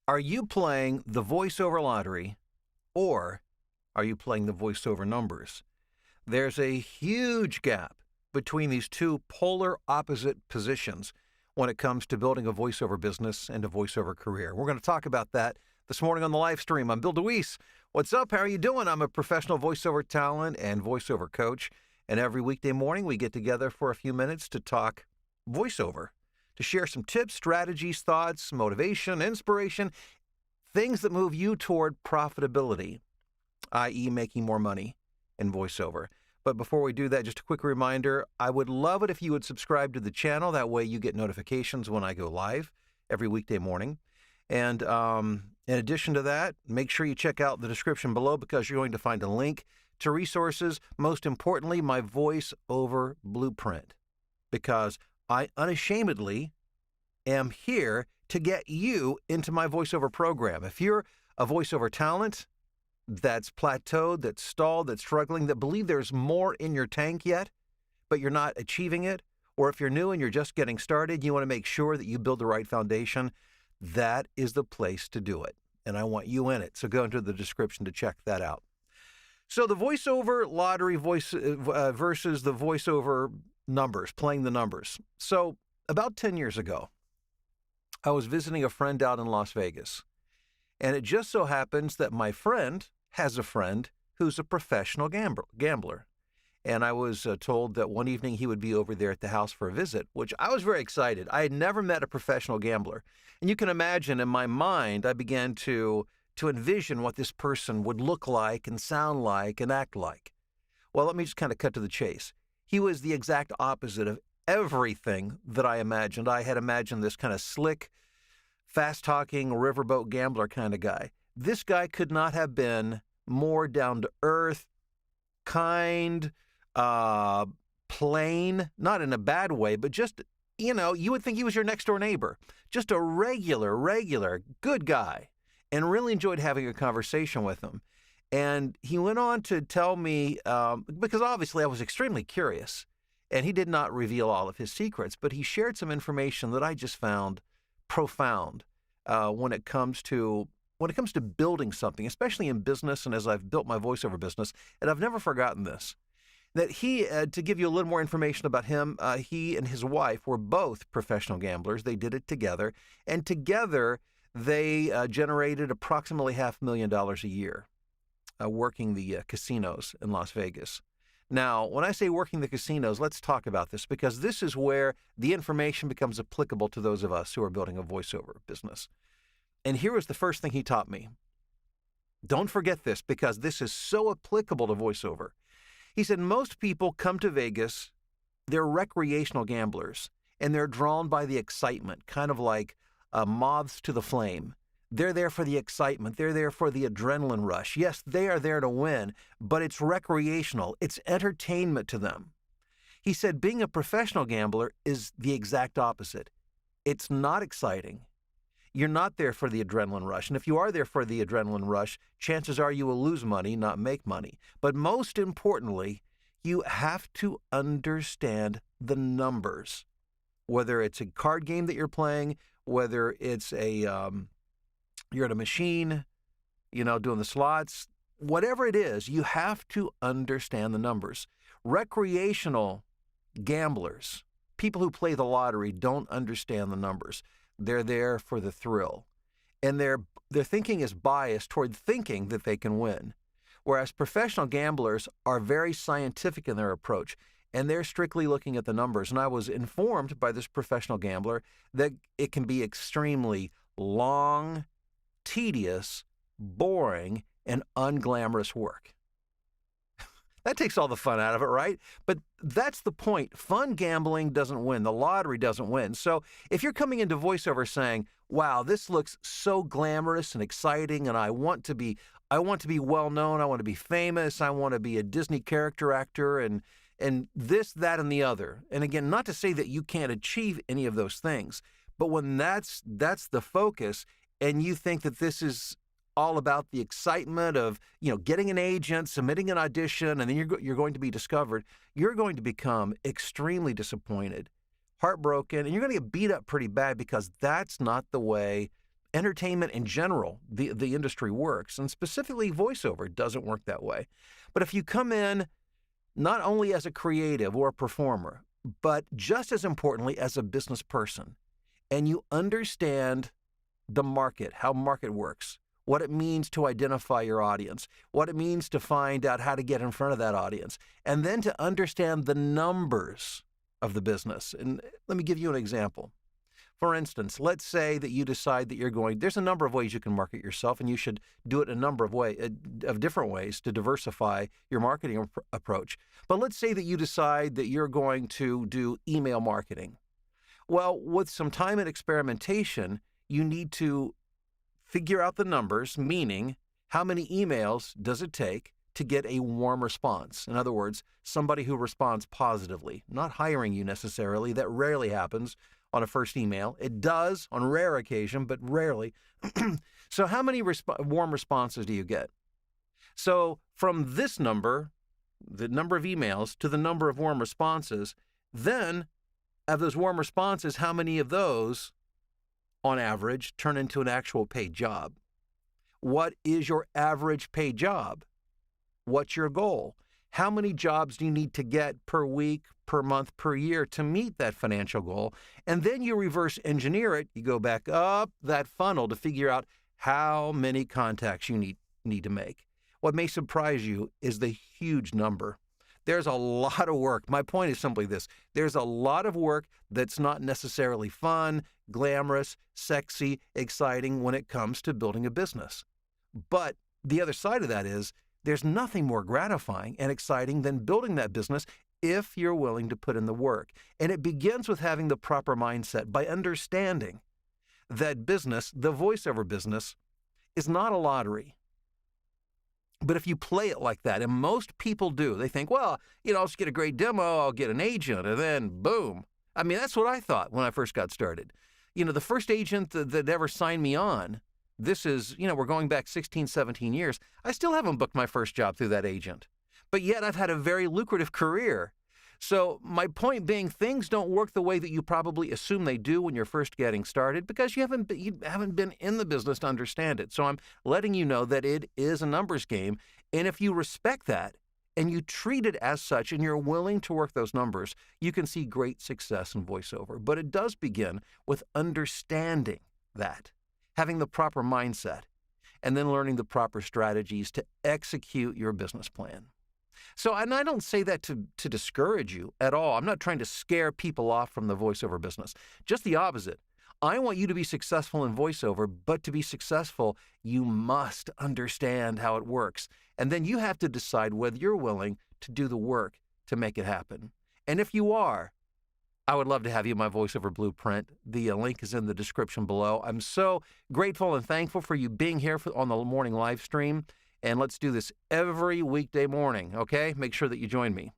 Are you playing the voiceover lottery or are you playing the voiceover numbers? There's a huge gap between these two polar opposite positions when it comes to building a voiceover business and a voiceover career. We're going to talk about that this morning on the live stream. I'm Bill DeWeese. What's up? How are you doing? I'm a professional voiceover talent and voiceover coach. And every weekday morning we get together for a few minutes to talk voiceover, to share some tips, strategies, thoughts, motivation, inspiration, things that move you toward profitability, i.e. making more money in voiceover. But before we do that, just a quick reminder, I would love it if you would subscribe to the channel. That way you get notifications when I go live every weekday morning. And in addition to that, make sure you check out the description below because you're going to find a link to resources. Most importantly, my voiceover blueprint, because I unashamedly am here to get you into my voiceover program. If you're a voiceover talent that's plateaued, that's stalled, that's struggling, that believe there's more in your tank yet, but you're not achieving it, or if you're new and you're just getting started, you want to make sure that you build the right foundation, that is the place to do it. And I want you in it. So go into the description to check that out. So the voiceover lottery versus the voiceover numbers, playing the numbers. So about 10 years ago, I was visiting a friend out in Las Vegas. And it just so happens that my friend has a friend who's a professional gambler. And I was told that one evening he would be over there at the house for a visit, which I was very excited. I had never met a professional gambler. And you can imagine in my mind, I began to envision what this person would look like and sound like and act like. Well, let me just kind of cut to the chase. He was the exact opposite of everything that I imagined. I had imagined this kind of slick, fast-talking, riverboat gambler kind of guy. This guy could not have been more down-to-earth, kind, plain, not in a bad way, but just, you would think he was your next-door neighbor. Just a regular, good guy. And really enjoyed having a conversation with him. And he went on to tell me, because obviously I was extremely curious, and he did not reveal all of his secrets, but he shared some information that I just found profound when it comes to building something, especially in business, and as I've built my voiceover business, and I've never forgotten this. That he, to give you a little more information about him, he and his wife were both professional gamblers. They did it together, and together they generated approximately $500,000 a year working the casinos in Las Vegas. Now, when I say working the casinos, let's talk about this because this is where the information becomes applicable to those of us who are building a voiceover business. And here was the first thing he taught me. Don't forget this because this is so applicable to voiceover. He said most people come to Vegas, they're recreational gamblers, and they're drawn by the excitement, kind of like moths to the flame. They're there for the excitement. They're there for the adrenaline rush. Yes, they are there to win, but it's recreational. It's entertainment to them. He said being a professional gambler is the exact opposite. It's not exciting. You're not there for the adrenaline rush. And if you are there for the adrenaline rush, chances are you will lose money, not make money. But most importantly, you have to understand the numbers. Whether it's a card game that you're playing, whether it's you're at a machine, doing the slots, whatever it is, you have to understand the numbers. Recreational gamblers, people who play the lottery, don't understand the numbers. They're there for the thrill. And their thinking is biased toward thinking that they can win. Whereas professional gamblers are very scientific in their approach. And they're strictly looking at the numbers. And I was informed by this professional gambler that it can be extremely long, tedious, boring, and unglamorous work. That takes all the fun out of it, right? But that's the point. Fun gambling doesn't win. The lottery doesn't win. So if you're coming into voiceover saying, wow, this looks so glamorous and exciting, and I want to be well known, I want to be famous, I want to be a Disney character actor, and this, that, and the other. And again, not to say that you can't achieve any of those things, but when that's the focus, and you think that this is all about the excitement of, getting an agent, submitting an audition, and then you're going to be discovered, you're going to become extremely disappointed, heartbroken, and you're going to get beat up pretty bad because that's not the way entertainment in general, the industry works, and specifically voiceover doesn't work that way. But if you come in not only as a creative or a performer, but just as importantly as a business person, and you understand the market, how market works, what it means to identify your audience, what it means to find out how to get in front of that audience, and then to understand the numbers of the business. And let me give you an example. For instance, let's say that you decide that there's a number of ways you can market yourself, and you should do it a number of different ways to diversify your marketing approach. But let's say that you decide that you're going to do email marketing. Well, with some time and experimentation, you need to figure out the numbers, meaning how many emails does it take to get a warm response? In other words, somebody who responds positively, not hiring you necessarily. That rarely happens on a first email. It does on rare occasion, but rarely. So how many warm responses do you get? So from this number, the number of emails, to the number of warm responses, then of those warm responses, how many of those on average turn into an actual paid job? What is your average paid job? What's your goal? How many jobs do you need to get per week, per month, per year to meet that financial goal? And then you reverse engineer it. You go back up that funnel to figure out how many contacts you need to make. What may surprise you is the huge number. There's a lot of work. My point is simply this. There's a lot of work that's not necessarily fun, glamorous, sexy, exciting when it comes to building a business. But the other side of that is there's nothing more gratifying and exciting than building that business if you're willing to put in the work. And it begins with having the proper mindset by understanding that business, the voiceover business, is not a lottery. But if you play it like that, and most people do, they think, well, I'll just get a great demo, I'll get an agent, and then boom. I mean, that's what I thought when I first got started. The first agent that ever signed me on, this is, we're going back 16, 17 years. I still haven't booked my first job through that agent. But yet I've had a very lucrative career. So my point being, things don't work the way that you probably assume they do when you're first getting started because you haven't been in the business to understand it. So I'm letting you know that it is a numbers game. And if you respect that and you treat it as such and you're willing to work those numbers, you can see great success in voiceover. But it does begin with understanding that, having the proper mindset, and then learning the proper strategies to execute your business plan. So, and I don't say that to discourage you at all. I'm not trying to scare people off from the voiceover business. Just the opposite. I want you to be successful in voiceover, but to be successful, you must understand how it works. And then you have to decide whether you're willing to do the work to make it happen. And if you are, I would love to have you in my voiceover blueprint. The link is in the description below. I'm so grateful and thankful for you being here on the morning live stream. And let's do this every weekday morning, okay? Make sure that you join me.